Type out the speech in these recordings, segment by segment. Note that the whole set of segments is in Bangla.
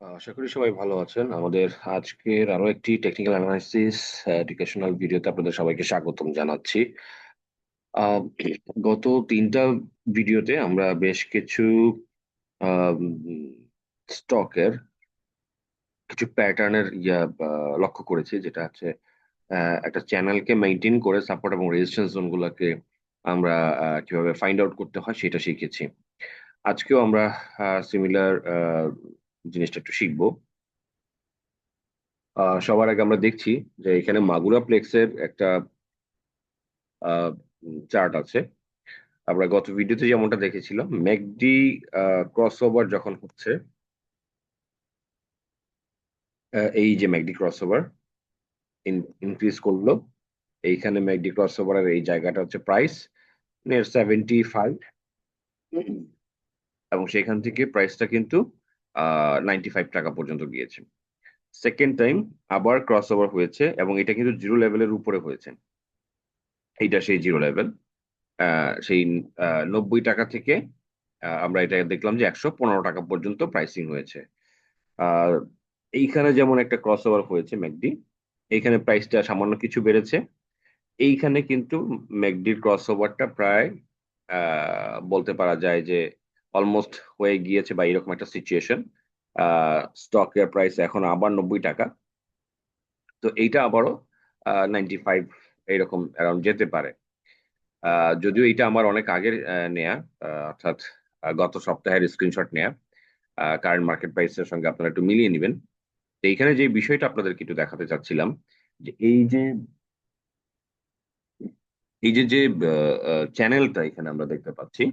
আশা করি সবাই ভালো আছেন। আমাদের আজকের আরো একটি টেকনিক্যাল অ্যানালাইসিস এডুকেশনাল ভিডিওতে আপনাদের সবাইকে স্বাগতম জানাচ্ছি। আহ, গত 3টা ভিডিওতে আমরা বেশ কিছু স্টকের কিছু প্যাটার্নের লক্ষ্য করেছি, যেটা হচ্ছে একটা চ্যানেলকে মেনটেন করে সাপোর্ট এবং রেজিস্ট্যান্স জোন গুলাকে আমরা কিভাবে ফাইন্ড আউট করতে হয় সেটা শিখেছি। আজকেও আমরা সিমিলার জিনিসটা একটু শিখবো। সবার আগে আমরা দেখছি যে এখানে মাগুরা প্লেক্সের একটা চার্ট আছে। আমরা গত ভিডিওতে যেমনটা দেখেছিলাম, ম্যাকডি ক্রস ওভার যখন হচ্ছে, এই যে ম্যাকডি ক্রস ওভার ইনক্রিজ করলো, এইখানে ম্যাকডি ক্রস ওভারের এই জায়গাটা হচ্ছে প্রাইস নিয়ার 75, এবং সেখান থেকে প্রাইসটা কিন্তু 95 টাকা পর্যন্ত গিয়েছে। সেকেন্ড টাইম আবার ক্রস ওভার হয়েছে এবং এটা কিন্তু জিরো লেভেলের উপরে হয়েছে। এইটা সেই জিরো লেভেল। সেই 90 টাকা থেকে আমরা এটা দেখলাম যে 115 টাকা পর্যন্ত প্রাইসিং হয়েছে। আর এইখানে যেমন একটা ক্রস ওভার হয়েছে ম্যাকডি, এইখানে প্রাইসটা সামান্য কিছু বেড়েছে। এইখানে কিন্তু ম্যাকডির ক্রস ওভারটা প্রায় বলতে পারা যায় যে অলমোস্ট হয়ে গিয়েছে বা এরকম একটা সিচুয়েশন। স্টকের প্রাইস এখন আবার 90 টাকা। তো এইটা আবারও 95 এইরকম অ্যারাউন্ড যেতে পারে। যদিও এটা আমার অনেক আগের নেয়া, অর্থাৎ গত সপ্তাহের স্ক্রিনশট নেয়া। কারেন্ট মার্কেট প্রাইসের সঙ্গে আপনারা একটু মিলিয়ে নেবেন। তো এইখানে যে বিষয়টা আপনাদেরকে একটু দেখাতে চাচ্ছিলাম, যে এই যে চ্যানেলটা এখানে আমরা দেখতে পাচ্ছি,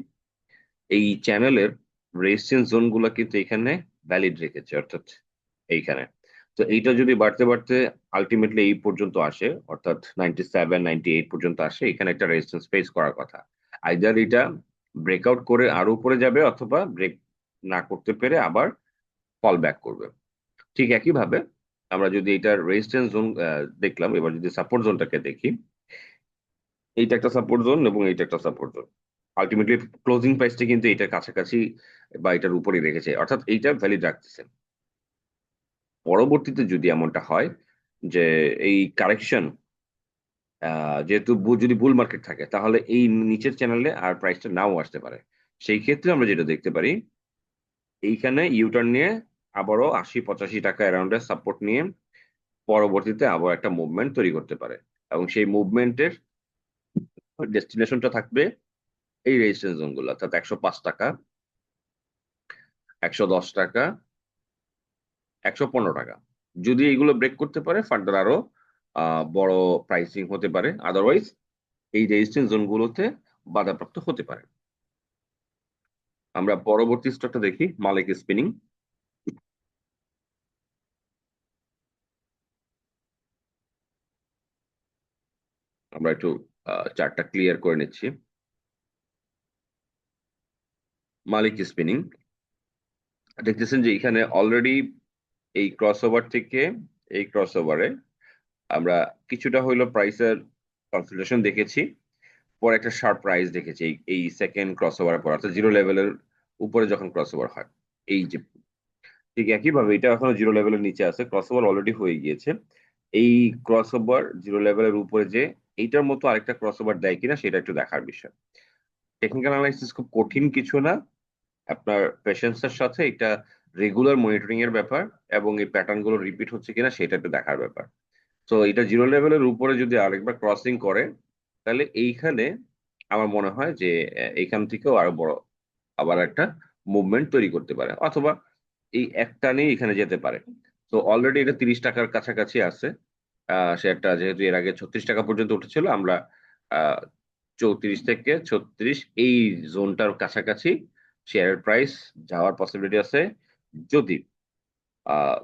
এই চ্যানেলের রেজিস্ট্যান্স জোন গুলা কিন্তু এখানে ভ্যালিড রেখেছে, অর্থাৎ এইখানে। তো এইটা যদি বাড়তে বাড়তে আলটিমেটলি এই পর্যন্ত আসে, অর্থাৎ 97 98 পর্যন্ত আসে, এখানে একটা রেজিস্ট্যান্স ফেস করার কথা। আইদার এটা ব্রেকআউট করে আরো উপরে যাবে, অথবা ব্রেক না করতে পেরে আবার ফল ব্যাক করবে। ঠিক একইভাবে আমরা যদি এটার রেজিস্ট্যান্স জোন দেখলাম, এবার যদি সাপোর্ট জোনটাকে দেখি, এইটা একটা সাপোর্ট জোন এবং এইটা একটা সাপোর্ট জোন। আলটিমেটলি ক্লোজিং প্রাইসটা কিন্তু এটার কাছাকাছি বা এটার উপরে রেখেছে, অর্থাৎ এইটা ভ্যালিড রাখতেছে। পরবর্তীতে যদি এমনটা হয় যে এই কারেকশন, যেহেতু যদি বুল মার্কেট থাকে, তাহলে এই নিচের চ্যানেলে আর প্রাইসটা নাও আসতে পারে। সেই ক্ষেত্রে আমরা যেটা দেখতে পারি, এইখানে ইউটার্ন নিয়ে আবারও 80 85 টাকা অ্যারাউন্ডে সাপোর্ট নিয়ে পরবর্তীতে আবার একটা মুভমেন্ট তৈরি করতে পারে, এবং সেই মুভমেন্টের ডেস্টিনেশনটা থাকবে এই রেজিস্ট্যান্স জোন গুলো, অর্থাৎ 105 টাকা, 110 টাকা, 115 টাকা। যদি এগুলো ব্রেক করতে পারে, ফার্দার আরো বড় প্রাইসিং হতে পারে। আদারওয়াইজ এই রেজিস্ট্যান্স জোন গুলোতে বাধাপ্রাপ্ত হতে পারে। আমরা পরবর্তী স্টকটা দেখি, মালিক স্পিনিং। আমরা একটু চার্টটা ক্লিয়ার করে নিচ্ছি। মালিক স্পিনিং দেখতেছেন যে এখানে অলরেডি এই ক্রসওভার থেকে এই ক্রসওভারে আমরা কিছুটা হইলো প্রাইসের কনসোলিডেশন দেখেছি, পরে একটা শার্প প্রাইস দেখেছি এই সেকেন্ড ক্রসওভার পর, অর্থাৎ জিরো লেভেলের উপরে যখন ক্রসওভার হয়। এই যে ঠিক একইভাবে এটা এখনো জিরো লেভেলের নিচে আছে, ক্রসওভার অলরেডি হয়ে গিয়েছে। এই ক্রসওভার জিরো লেভেলের উপরে যে এইটার মতো আরেকটা ক্রসওভার দেয় কিনা সেটা একটু দেখার বিষয়। টেকনিক্যাল অ্যানালাইসিস খুব কঠিন কিছু না, আপনার পেশেন্সের সাথে এটা রেগুলার মনিটরিং এর ব্যাপার, এবং এই প্যাটার্ন গুলো রিপিট হচ্ছে কিনা সেটা একটু দেখার ব্যাপার। তো এটা জিরো লেভেলের উপরে যদি আরেকবার ক্রসিং করে, তাহলে এইখানে আমার মনে হয় যে এইখান থেকেও আরো বড় আবার একটা মুভমেন্ট তৈরি করতে পারে, অথবা এই একটা নিয়ে এখানে যেতে পারে। তো অলরেডি এটা 30 টাকার কাছাকাছি আছে। শেয়ারটা যেহেতু এর আগে 36 টাকা পর্যন্ত উঠেছিল, আমরা আহ 34 থেকে 36 এই জোনটার কাছাকাছি শেয়ারের প্রাইস যাওয়ার পসিবিলিটি আছে, যদি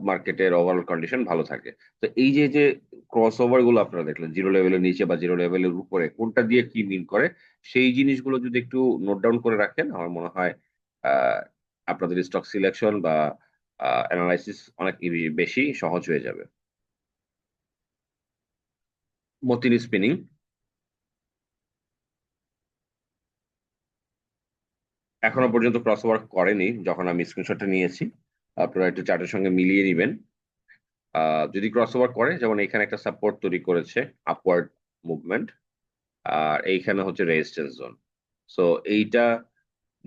মার্কেটের ওভারঅল কন্ডিশন ভালো থাকে। তো এই যে যে ক্রস ওভার গুলো আপনারা দেখলেন, জিরো লেভেলের নিচে বা জিরো লেভেলের উপরে কোনটা দিয়ে কি মিন করে, সেই জিনিসগুলো যদি একটু নোট ডাউন করে রাখেন, আমার মনে হয় আহ, আপনাদের স্টক সিলেকশন বা অ্যানালাইসিস অনেক বেশি সহজ হয়ে যাবে। মতিন স্পিনিং এখনো পর্যন্ত ক্রস ওভার করেনি যখন আমি স্ক্রিনশটটা নিয়েছি। আপনারা একটু চার্টের সঙ্গে মিলিয়ে নেবেন। যদি ক্রস ওভার করে, যেমন এখানে একটা সাপোর্ট তৈরি করেছে, আপওয়ার্ড মুভমেন্ট, আর এইখানে হচ্ছে রেজিস্ট্যান্স জোন। সো এইটা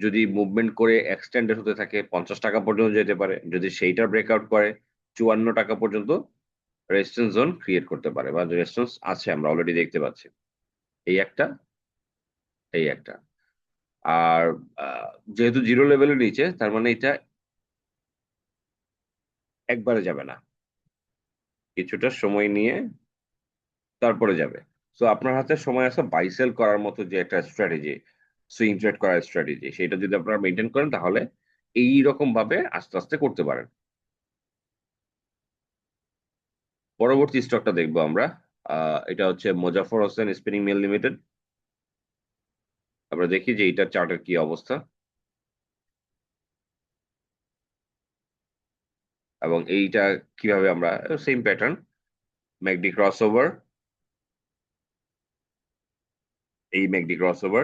যদি মুভমেন্ট করে এক্সটেন্ডেড হতে থাকে 50 টাকা পর্যন্ত যেতে পারে, যদি সেইটা ব্রেকআউট করে 54 টাকা পর্যন্ত রেজিস্ট্যান্স জোন ক্রিয়েট করতে পারে, বা রেজিস্ট্যান্স আছে আমরা অলরেডি দেখতে পাচ্ছি। এই একটা, এই একটা। আর যেহেতু জিরো লেভেলের নিচে, তার মানে এটা একবারে যাবে না, কিছুটা সময় নিয়ে তারপরে যাবে। সো আপনার হাতে সময় আছে বাই সেল করার মতো, যে একটা স্ট্র্যাটেজি, সুইং ট্রেড করার স্ট্র্যাটেজি, সেটা যদি আপনারা মেনটেন করেন তাহলে এই রকম ভাবে আস্তে আস্তে করতে পারেন। পরবর্তী স্টকটা দেখবো আমরা। এটা হচ্ছে Mozaffar Hossain spinning mill limited. আমরা দেখি যে এইটার চার্টের কি অবস্থা, এবং এইটা কিভাবে আমরা same pattern, McD cross over, এই ম্যাকডি ক্রস ওভার,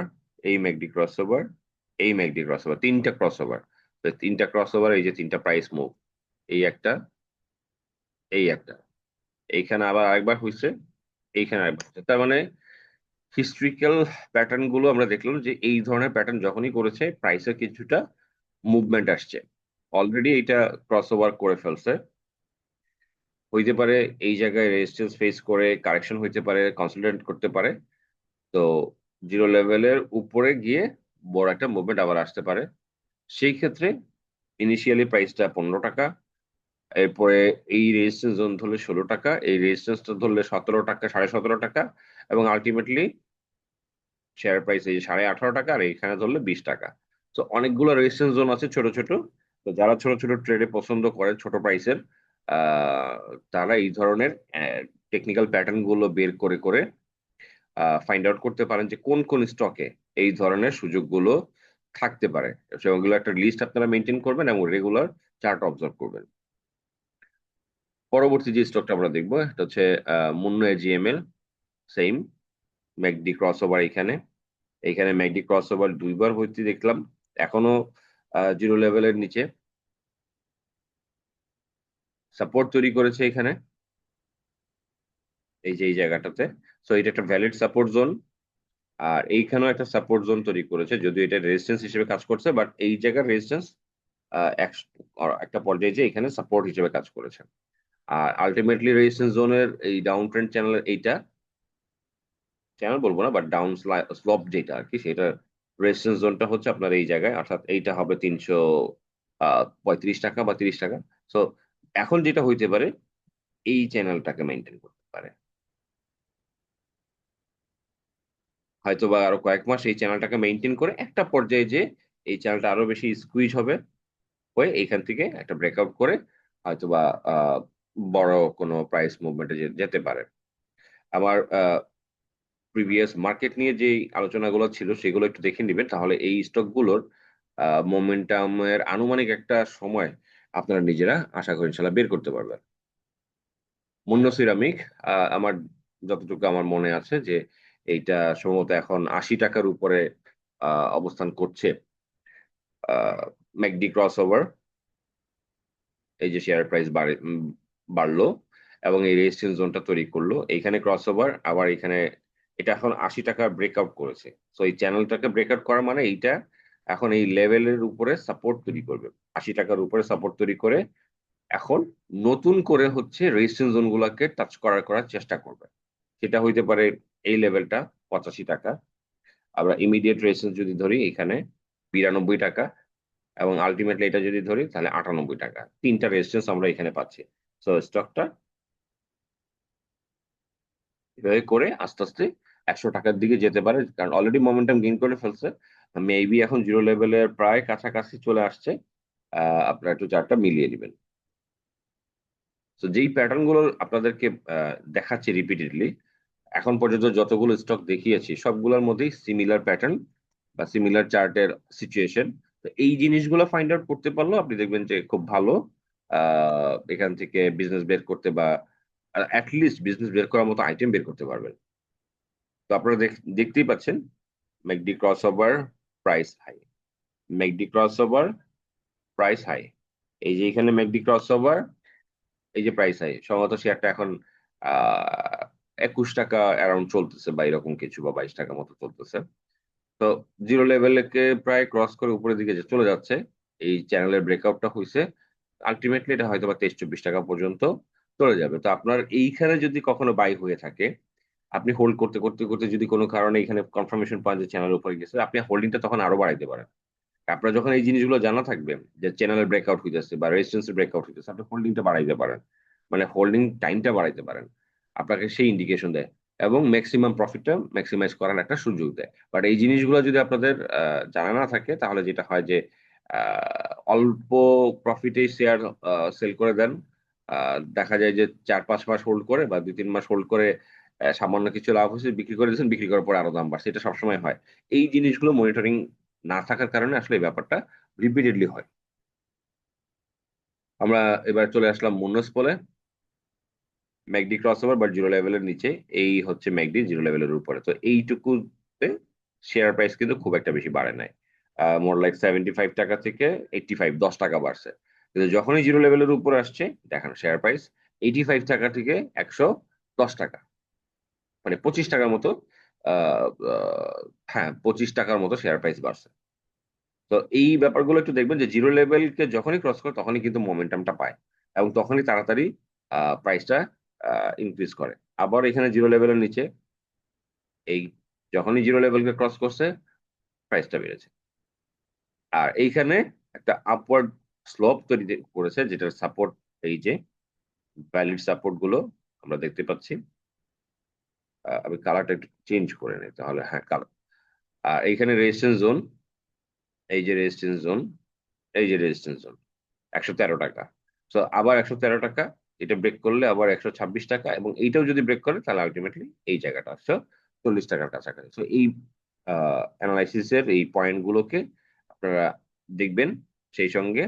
এই ম্যাকডি ক্রস ওভার, এই ম্যাকডি ক্রস ওভার, তিনটা ক্রস ওভার। তিনটা ক্রস ওভার, এই যে তিনটা প্রাইস মুভ, এই একটা, এই একটা, এইখানে আবার আরেকবার হয়েছে, এইখানে আরেকবার হয়েছে। তার মানে হিস্ট্রিক্যাল প্যাটার্ন গুলো আমরা দেখলাম যে এই ধরনের প্যাটার্ন যখনই করেছে প্রাইসের কিছুটা মুভমেন্ট আসছে। অলরেডি এইটা ক্রস ওভার করে ফেলছে, হইতে পারে এই জায়গায় রেজিস্ট্যান্স ফেস করে কারেকশন হইতে পারে, কনসলিডেট করতে পারে। তো জিরো লেভেলের উপরে গিয়ে বড় একটা মুভমেন্ট আবার আসতে পারে। সেই ক্ষেত্রে ইনিশিয়ালি প্রাইসটা 15 টাকা, এরপরে এই রেজিস্ট্যান্স জোন ধরলে 16 টাকা, এই রেজিস্ট্যান্সটা ধরলে 17 টাকা, 17.5 টাকা, এবং আলটিমেটলি শেয়ার প্রাইস এই 18.5 টাকা, আর এখানে ধরলে 20 টাকা। তো অনেকগুলো রেজিস্ট্যান্স জোন আছে ছোট ছোট। তো যারা ছোট ছোট ট্রেডে পছন্দ করে ছোট প্রাইসের, আহ তারা এই ধরনের টেকনিক্যাল প্যাটার্ন গুলো বের করে করে ফাইন্ড আউট করতে পারেন যে কোন কোন স্টকে এই ধরনের সুযোগগুলো থাকতে পারে। সেগুলো একটা লিস্ট আপনারা মেনটেন করবেন এবং রেগুলার চার্ট অবজার্ভ করবেন। পরবর্তী যে স্টকটা আমরা দেখবো এটা হচ্ছে মুন্না এজিএমএল। সেম ম্যাকডি ক্রস ওভার, এখানে এইখানে ম্যাকডি ক্রস ওভার দুইবার হইতে দেখলাম, এখনো জিরো লেভেলের নিচে সাপোর্ট তৈরি করেছে এখানে, এই যে এই জায়গাটাতে। সো এটা একটা ভ্যালিড সাপোর্ট জোন, আর এইখানেও একটা সাপোর্ট জোন তৈরি করেছে, যদিও এটা রেজিস্ট্যান্স হিসেবে কাজ করছে, বাট এই জায়গার রেজিস্ট্যান্স একটা পর্যায়ে যে এখানে সাপোর্ট হিসেবে কাজ করেছে। আর আলটিমেটলি রেজিস্ট্যান্স জোনের এই ডাউন ট্রেন্ড চ্যানেল, এইটা চ্যানেল বলবো না, বাট ডাউন স্লপ যেটা আর কি, সেটা রেজিস্ট্যান্স জোনটা হচ্ছে আপনার এই জায়গায়, অর্থাৎ এইটা হবে 335 টাকা বা 30 টাকা। সো এখন যেটা হইতে পারে, এই চ্যানেলটাকে মেনটেন করতে পারে, হয়তো বা আরো কয়েক মাস এই চ্যানেলটাকে মেনটেন করে একটা পর্যায়ে যে এই চ্যানেলটা আরো বেশি স্কুইজ হবে, হয়ে এইখান থেকে একটা ব্রেকআউট করে হয়তো বা বড় কোনো প্রাইস মুভমেন্টে যেতে পারে। আমার প্রিভিয়াস মার্কেট নিয়ে যে আলোচনাগুলো ছিল সেগুলো একটু দেখে নিবেন, তাহলে এই স্টকগুলোর মোমেন্টামের আনুমানিক একটা সময় আপনারা নিজেরা আশা করি ইনশাল্লাহ বের করতে পারবেন। মুন্না সিরামিক, আমার যতটুকু আমার মনে আছে যে এইটা সম্ভবত এখন 80 টাকার উপরে অবস্থান করছে। ম্যাকডি ক্রস ওভার, এই যে শেয়ার প্রাইস বাড়লো এবং এই রেজিস্ট্যান্স জোনটা তৈরি করলো, এইখানে ক্রস ওভার, আবার এখানে এটা এখন 80 টাকা ব্রেকআউট করেছে। তো এই চ্যানেলটাকে ব্রেকআউট করা মানে এইটা এখন এই লেভেলের উপরে সাপোর্ট তৈরি করবে, 80 টাকার উপরে সাপোর্ট তৈরি করে এখন নতুন করে হচ্ছে রেজিস্ট্যান্স জোন গুলাকে টাচ করার চেষ্টা করবে। সেটা হইতে পারে এই লেভেলটা 85 টাকা, আমরা ইমিডিয়েট রেজিস্ট্যান্স যদি ধরি এখানে 92 টাকা, এবং আলটিমেটলি এটা যদি ধরি তাহলে 98 টাকা, তিনটা রেজিস্ট্যান্স আমরা এখানে পাচ্ছি। সো স্টকটা এভাবে করে আস্তে আস্তে 100 টাকার দিকে যেতে পারে, কারণ অলরেডি মোমেন্টাম গেইন করে ফেলছে, মেবি এখন জিরো লেভেলের প্রায় কাছাকাছি চলে আসছে। আপনারা একটু চার্টটা মিলিয়ে নেবেন। তো যেই প্যাটার্ন গুলো আপনাদেরকে দেখাচ্ছি রিপিটেডলি, এখন পর্যন্ত যতগুলো স্টক দেখিয়েছি সবগুলোর মধ্যেই সিমিলার প্যাটার্ন বা সিমিলার চার্টের সিচুয়েশন। তো এই জিনিসগুলো ফাইন্ড আউট করতে পারলেও আপনি দেখবেন যে খুব ভালো এখান থেকে বিজনেস বের করতে, বা অ্যাটলিস্ট বিজনেস বের করার মতো আইটেম বের করতে পারবেন। তো আপনারা দেখতেই পাচ্ছেন MACD cross over, price high, MACD cross over, price high, এই যে এখানে ম্যাকডি ক্রস ওভার, এই যে প্রাইস হাই, সম্ভবত শেয়ারটা এখন 21 টাকা অ্যারাউন্ড চলতেছে বা এরকম কিছু, বা 22 টাকা মতো চলতেছে। তো জিরো লেভেলকে প্রায় ক্রস করে উপরের দিকে যে চলে যাচ্ছে, এই চ্যানেলের ব্রেকআউটটা হয়েছে, আলটিমেটলি এটা হয়তো বা 23-24 টাকা পর্যন্ত চলে যাবে। তো আপনার এইখানে যদি কখনো বাই হয়ে থাকে, আপনি হোল্ড করতে করতে করতে যদি কোনো কারণে এখানে কনফার্মেশন পান যে চ্যানেল উপরে গেছে, আপনি হোল্ডিংটা তখন আরো বাড়াইতে পারেন। আপনার যখন এই জিনিসগুলো জানা থাকবে যে চ্যানেলের ব্রেকআউট হইতেছে বা রেজিস্ট্যান্সের ব্রেকআউট হইতেছে, আপনি হোল্ডিংটা বাড়াইতে পারেন, মানে হোল্ডিং টাইমটা বাড়াইতে পারেন। আপনাকে সেই ইন্ডিকেশন দেয় এবং ম্যাক্সিমাম প্রফিটটা ম্যাক্সিমাইজ করার একটা সুযোগ দেয়। বাট এই জিনিসগুলো যদি আপনাদের জানা না থাকে, তাহলে যেটা হয় যে অল্প প্রফিটে শেয়ার সেল করে দেন। দেখা যায় যে 4-5 মাস হোল্ড করে বা 2-3 মাস হোল্ড করে সামান্য কিছু লাভ হয়েছে, বিক্রি করে দিয়েছেন, বিক্রি করার পর আরো দাম বাড়ছে। এটা সবসময় হয়। এই জিনিসগুলো মনিটরিং না থাকার কারণে আসলে এই ব্যাপারটা রিপিটেডলি হয়। আমরা এবার চলে আসলাম মুন্নস পলে। McD cross over but zero লেভেলের নিচে, এই হচ্ছে ম্যাকডি জিরো লেভেলের উপরে। তো এইটুকুতে শেয়ার প্রাইস কিন্তু খুব একটা বেশি বাড়ে নাই। মোর লাইক 75 টাকা থেকে 85, 10 টাকা বাড়ছে। কিন্তু যখনই জিরো লেভেলের উপরে আসছে, দেখেন শেয়ার প্রাইস 85 টাকা থেকে 110 টাকা, মানে 25 টাকার মতো। আহ, আহ, হ্যাঁ, 25 টাকার মতো শেয়ার প্রাইস বাড়ছে। তো এই ব্যাপারগুলো একটু দেখবেন যে জিরো লেভেলকে যখনই ক্রস করে তখনই কিন্তু মোমেন্টামটা পায় এবং তখনই তাড়াতাড়ি প্রাইসটা ইনক্রিজ করে। আবার এখানে জিরো লেভেলের নিচে, এই যখনই জিরো লেভেলকে ক্রস করছে, প্রাইসটা বেড়েছে। আর এইখানে একটা আপওয়ার্ড স্লোপ তৈরি করেছে, যেটার সাপোর্ট, এই যে ভ্যালিড সাপোর্ট গুলো আমরা দেখতে পাচ্ছি। আমি কালারটা একটু চেঞ্জ করে নিই তাহলে, হ্যাঁ কালার। আর এইখানে রেজিস্ট্যান্স জোন, এই যে রেজিস্ট্যান্স জোন, এই যে রেজিস্ট্যান্স জোন 113 টাকা। তো আবার 113 টাকা, এটা ব্রেক করলে আবার 126 টাকা, এবং এইটাও যদি ব্রেক করে তাহলে আলটিমেটলি এই জায়গাটা 140 টাকার কাছাকাছি। তো এই অ্যানালাইসিসের এই পয়েন্ট গুলোকে আপনারা দেখবেন, সেই সঙ্গে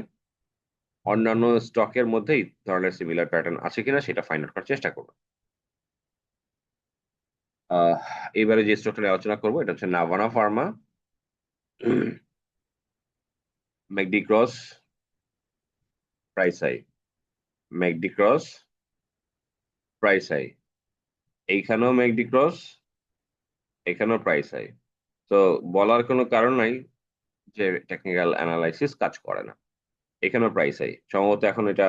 অন্যান্য স্টকের মধ্যে এই ধরনের সিমিলার প্যাটার্ন আছে কিনা সেটা ফাইন্ড আউট করার চেষ্টা করবেন। আহ এবারে যে স্টকটা নিয়ে আলোচনা করবো, এটা হচ্ছে Navana pharma. MACD cross, price high, MACD cross, price high, এইখানেও ম্যাকডি ক্রস, এখানেও প্রাইস হাই। তো বলার কোনো কারণ নাই যে টেকনিক্যাল অ্যানালাইসিস কাজ করে না। এখানেও প্রাইস হাই, সম্ভবত এখন এটা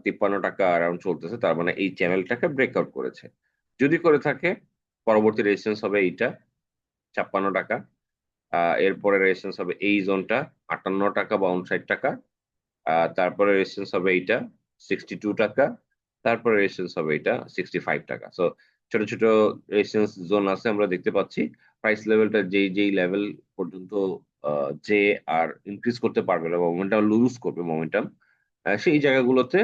53 টাকা অ্যারাউন্ড চলতেছে, তার মানে এই চ্যানেলটাকে ব্রেকআউট করেছে। যদি করে থাকে, পরবর্তী রেজিস্ট্যান্স হবে এইটা 56 টাকা। এরপরে রেজিস্ট্যান্স হবে এই জোনটা 58 টাকা বা 59 টাকা। তারপরে রেজিস্ট্যান্স হবে এইটা 62 টাকা। তারপরে রেজিস্ট্যান্স হবে এটা 65 টাকা। সো ছোট ছোট রেজিস্ট্যান্স জোন আছে আমরা দেখতে পাচ্ছি। প্রাইস লেভেলটা যেই যেই লেভেল পর্যন্ত যে আর ইনক্রিজ করতে পারবে না, মোমেন্টাম লুজ করবে মোমেন্টাম, সেই জায়গাগুলোতে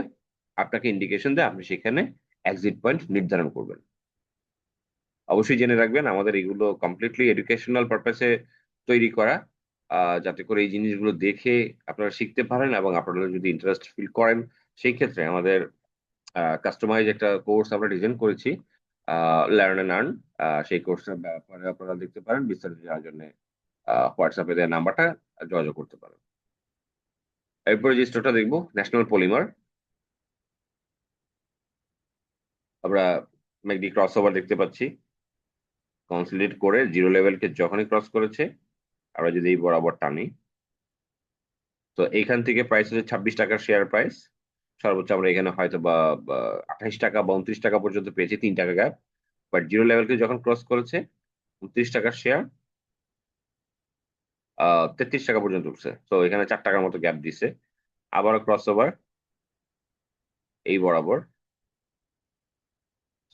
আপনাকে ইন্ডিকেশন দেয়, আপনি সেখানে এক্সিট পয়েন্ট নির্ধারণ করবেন। অবশ্যই জেনে রাখবেন, আমাদের এগুলো কমপ্লিটলি এডুকেশনাল পারপাসে তৈরি করা, যাতে করে এই জিনিসগুলো দেখে আপনারা শিখতে পারেন, এবং আপনারা যদি ইন্টারেস্ট ফিল করেন, সেই ক্ষেত্রে আমাদের কাস্টমাইজ একটা কোর্স আমরা ডিজাইন করেছি, লার্ন অ্যান্ড আর্ন। সেই কোর্সটার ব্যাপারে আপনারা দেখতে পারেন, বিস্তারিত জানার জন্য হোয়াটসঅ্যাপে দেওয়া নাম্বারটা যোগাযোগ করতে পারেন। এরপরে যে স্টোরটা দেখবো, ন্যাশনাল পলিমার। আমরা ম্যাকডি ক্রস ওভার দেখতে পাচ্ছি, কনসলিডেট করে জিরো লেভেলকে যখনই ক্রস করেছে, আমরা যদি এই বরাবর টানি, তো এইখান থেকে প্রাইস হচ্ছে 26 টাকার শেয়ার প্রাইস। সর্বোচ্চ আমরা এখানে হয়তো বা 28 টাকা বা 29 টাকা পর্যন্ত পেয়েছি, 3 টাকা গ্যাপ। বাট জিরো লেভেলকে যখন ক্রস করেছে, 29 টাকার শেয়ার 33 টাকা পর্যন্ত উঠছে। তো এখানে 4 টাকার মতো গ্যাপ দিছে। আবারও ক্রস ওভার এই বরাবর।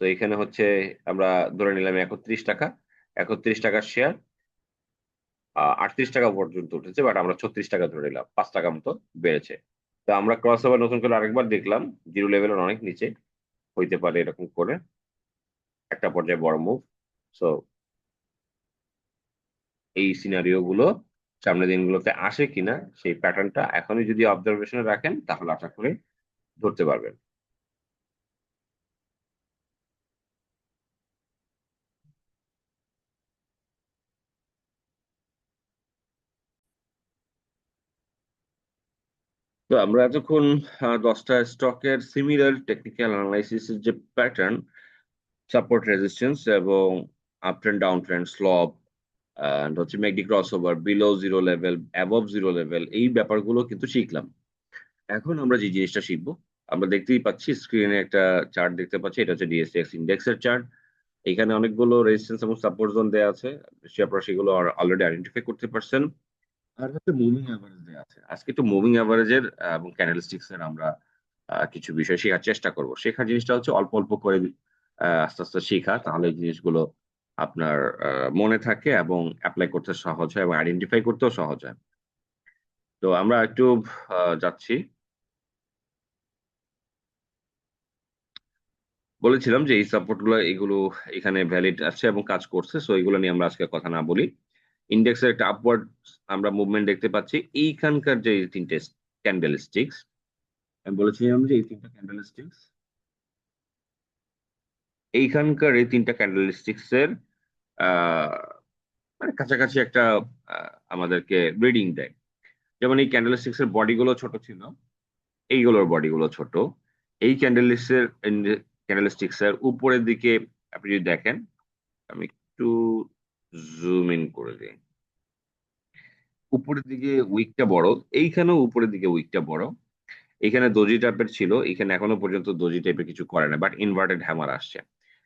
তো এখানে হচ্ছে আমরা ধরে নিলাম 31 টাকা, 31 টাকার শেয়ার 38 টাকা পর্যন্ত উঠেছে, বাট আমরা 36 টাকা ধরে নিলাম, 5 টাকা মতো বেড়েছে। তো আমরা ক্রস ওভার নতুন করে আরেকবার দেখলাম, জিরো লেভেলের অনেক নিচে হইতে পারে এরকম করে একটা পর্যায়ে বড় মুভ। সো এই সিনারিও গুলো সামনের দিনগুলোতে আসে কিনা, সেই প্যাটার্নটা এখনই যদি অবজারভেশনে রাখেন, তাহলে আশা করি ধরতে পারবেন। তো আমরা এতক্ষণ 10টা স্টকের সিমিলার টেকনিক্যাল অ্যানালাইসিসের যে প্যাটার্ন, সাপোর্ট রেজিস্ট্যান্স এবং up trend down trend slope and হচ্ছে MACD cross over below zero level above zero level, এই ব্যাপারগুলো কিন্তু শিখলাম। এখন আমরা যে জিনিসটা শিখবো, আমরা দেখতেই পাচ্ছি স্ক্রিনে একটা চার্ট দেখতে পাচ্ছি, এটা হচ্ছে ডিএসএক্স ইন্ডেক্সের চার্ট। এখানে অনেকগুলো রেজিস্ট্যান্স এবং সাপোর্ট জোন দেওয়া আছে, নিশ্চয়ই আপনারা সেগুলো অলরেডি আইডেন্টিফাই করতে পারছেন। আর হচ্ছে মুভিং অ্যাভারেজ দেওয়া আছে। আজকে একটু মুভিং অ্যাভারেজের এবং ক্যান্ডেলস্টিক্স এর আমরা কিছু বিষয় শেখার চেষ্টা করব। শেখার জিনিসটা হচ্ছে অল্প অল্প করে আস্তে আস্তে শেখা, তাহলে এই জিনিসগুলো আপনার মনে থাকে এবং অ্যাপ্লাই করতে সহজ হয় এবং আইডেন্টিফাই করতেও সহজ হয়। তো আমরা একটু যাচ্ছি। বলেছিলাম যে এই সাপোর্ট গুলো এগুলো এখানে ভ্যালিড আছে এবং কাজ করছে, সো এগুলো নিয়ে আমরা আজকে কথা না বলি। ইন্ডেক্সের একটা আপওয়ার্ড আমরা মুভমেন্ট দেখতে পাচ্ছি। এইখানকার যে তিনটে ক্যান্ডেল স্টিক্স, আমি বলেছিলাম যে এই তিনটা ক্যান্ডেল স্টিক্স, এইখানকার এই তিনটা ক্যান্ডেল স্টিক্স এর আহ, মানে কাছাকাছি একটা আমাদেরকে রিডিং দেয়। যেমন এই ক্যান্ডেল স্টিক্স এর বডি গুলো ছোট ছিল, এইগুলোর বডি গুলো ছোট। এই ক্যান্ডেল স্টিক্স এর উপরের দিকে আপনি যদি দেখেন, আমি একটু জুম ইন করে দিই, উপরের দিকে উইকটা বড়, এইখানেও উপরের দিকে উইকটা বড়। এখানে দোজি টাইপের ছিল, এখানে এখনো পর্যন্ত দোজি টাইপের কিছু করে না, বাট ইনভার্টেড হ্যামার আসছে।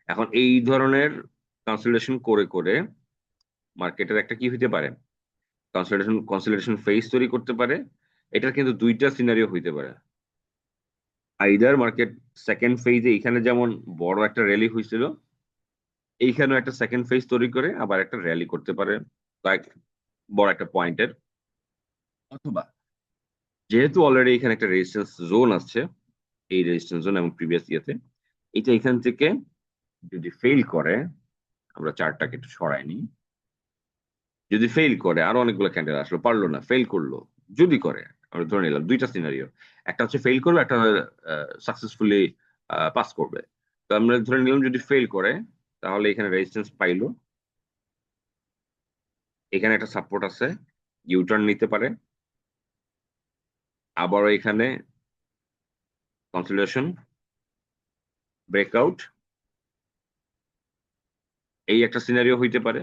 এখন এই ধরনের কনসলিডেশন করে করে মার্কেটের একটা কি হইতে পারে, কনসলিডেশন ফেজ তৈরি করতে পারে। এটার কিন্তু দুইটা সিনারিও হইতে পারে। আইদার মার্কেট সেকেন্ড ফেজে এখানে যেমন বড় একটা র্যালি হয়েছিল, এইখানেও একটা সেকেন্ড ফেজ তৈরি করে আবার একটা র্যালি করতে পারে লাইক বড় একটা পয়েন্টের। অথবা যেহেতু অলরেডি এখানে একটা রেজিস্ট্যান্স জোন আছে, এই রেজিস্ট্যান্স জোন এবং প্রিভিয়াস ইয়েতে, এটা এখান থেকে যদি ফেল করে, আমরা চার্টটাকে একটু সরাই নিই, যদি ফেল করে আরো অনেকগুলো ক্যান্ডেল আসলো, পারলো না, ফেল করলো, যদি করে, আমরা ধরে নিলাম দুইটা সিনারিও, একটা হচ্ছে ফেল করবে, একটা সাকসেসফুলি পাস করবে। তো আমরা ধরে নিলাম যদি ফেল করে, তাহলে এখানে রেজিস্ট্যান্স পাইলো, এখানে একটা সাপোর্ট আছে, ইউটার্ন নিতে পারে, আবারও এখানে কনসলিডেশন, ব্রেকআউট, এই একটা সিনারিও হইতে পারে।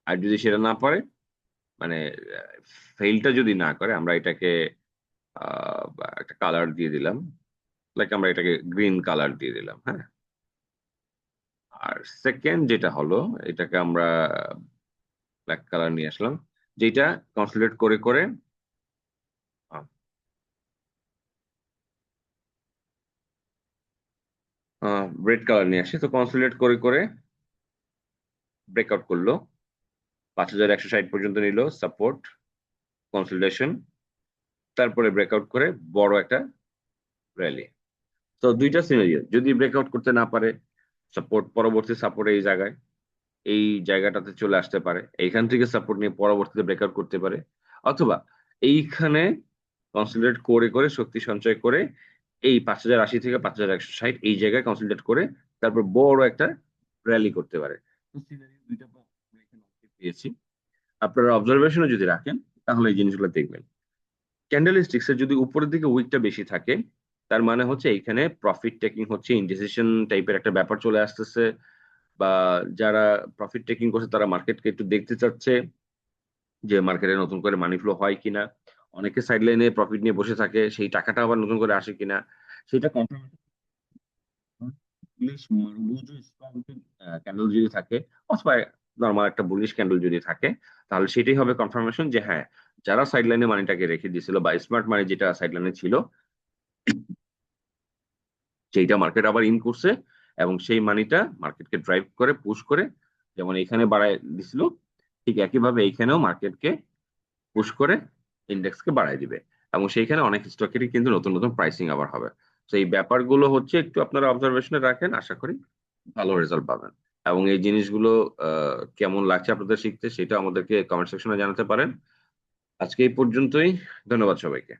আর যদি সেটা না পারে, মানে ফেইলটা যদি না করে, আমরা এটাকে একটা কালার দিয়ে দিলাম, লাইক আমরা এটাকে গ্রিন কালার দিয়ে দিলাম, হ্যাঁ। আর সেকেন্ড যেটা হলো, এটাকে আমরা ব্ল্যাক কালার নিয়ে আসলাম, যেটা কনসলিডেট করে করে রেড কালার নিয়ে আসি। তো কনসলিডেট করে করে ব্রেকআউট করলো, 5160 পর্যন্ত নিল সাপোর্ট, কনসলিডেশন, তারপরে ব্রেকআউট করে বড় একটা র্যালি। তো দুইটা সিনারিও, যদি ব্রেকআউট করতে না পারে, সাপোর্ট, পরবর্তী সাপোর্ট এই জায়গায়, এই জায়গাটাতে চলে আসতে পারে, এইখান থেকে সাপোর্ট নিয়ে পরবর্তীতে ব্রেকআউট করতে পারে। অথবা এইখানে কনসলিডেট করে করে শক্তি সঞ্চয় করে এই 5080 থেকে 5160 এই জায়গায় কনসলিডেট করে তারপর বড় একটা র্যালি করতে পারে। তো scenario দুইটা আমরা এখানে পেয়েছি। আপনারা অবজারভেশনে যদি রাখেন, তাহলে এই জিনিসগুলো দেখবেন। ক্যান্ডেল স্টিক্সের যদি উপরের দিকে উইকটা বেশি থাকে, তার মানে হচ্ছে এইখানে প্রফিট টেকিং হচ্ছে, ইনডিসিশন টাইপের একটা ব্যাপার চলে আসতেছে, বা যারা প্রফিট টেকিং করছে তারা মার্কেটকে একটু দেখতে চাচ্ছে যে মার্কেটে নতুন করে মানি ফ্লো হয় কিনা। অনেকে সাইড লাইনে প্রফিট নিয়ে বসে থাকে, সেই টাকাটা আবার নতুন করে আসে কিনা সেটা confirmation. Bullish bullish strong candle যদি থাকে, অথবা নর্মাল একটা বুলিশ ক্যান্ডেল যদি থাকে, তাহলে সেটাই হবে কনফার্মেশন যে হ্যাঁ, যারা সাইড লাইনে মানিটাকে রেখে দিয়েছিল বা স্মার্ট মানি যেটা সাইড লাইনে ছিল, সেইটা মার্কেট আবার ইন করছে এবং সেই মানিটা মার্কেটকে ড্রাইভ করে পুশ করে, যেমন এখানে বাড়ায় দিছিল, ঠিক একইভাবে এইখানেও মার্কেটকে পুশ করে ইন্ডেক্সকে বাড়ায় দিবে। এবং সেইখানে অনেক স্টকেরই কিন্তু নতুন নতুন প্রাইসিং আবার হবে। তো এই ব্যাপারগুলো হচ্ছে একটু আপনারা অবজারভেশনে রাখেন, আশা করি ভালো রেজাল্ট পাবেন। এবং এই জিনিসগুলো কেমন লাগছে আপনাদের শিখতে, সেটা আমাদেরকে কমেন্ট সেকশনে জানাতে পারেন। আজকে এই পর্যন্তই, ধন্যবাদ সবাইকে।